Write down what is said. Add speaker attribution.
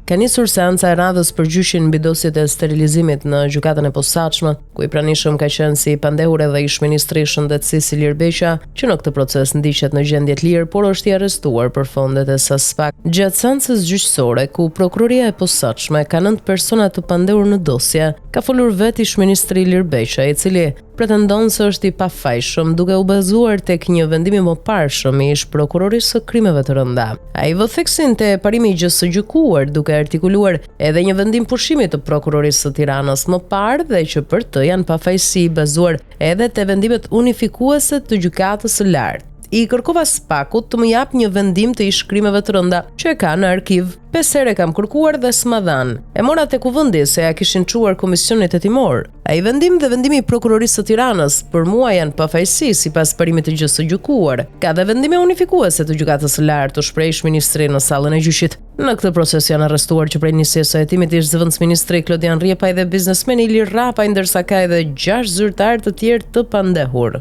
Speaker 1: Ka nisur seanca e radhës për gjyqin mbi dosjet e sterilizimit në gjykatën e posaçme, ku i pranishëm ka qenë si pandehur edhe ish-ministri i Shëndetësisë Ilir Beqa, që në këtë proces ndiqet në gjendje të lirë, por është i arrestuar për fondet e SASPAK. Gjatë seancës gjyqësore, ku prokuroria e posaçme ka 9 persona të pandehur në dosje, ka folur vetë ish-ministri Ilir Beqa, i cili pretendon se është i pafajshëm duke u bazuar tek një vendim i mëparshëm i ish-prokurorisë së krimeve të rënda. Ai vë theksin te parimi i gjës së gjykuar duke artikuluar edhe një vendim pushimi të prokurorisë së Tiranës më parë dhe që për të janë pafajësi bazuar edhe te vendimet unifikuese të gjykatës së lartë. I kërkova SPAK-ut të më jap një vendim të ish-krimeve të rënda që e ka në arkiv. 5 herë kam kërkuar dhe s'ma dhan. E mora tek kuvendi se ja kishin çuar komisionit hetimor. Ai vendim dhe vendimi i prokurorisë së Tiranës për mua janë pafajësi sipas parimit të gjës së gjykuar. Ka dhe vendime unifikuese të gjykatës së lartë, u shpreh ish-ministri në sallën e gjyqit. Në këtë proces janë arrestuar që prej nisjes së hetimit ish zëvendësministri Klodian Rjepaj dhe biznesmeni Ilir Rapaj, ndërsa ka edhe 6 zyrtarë të tjerë të pandehur.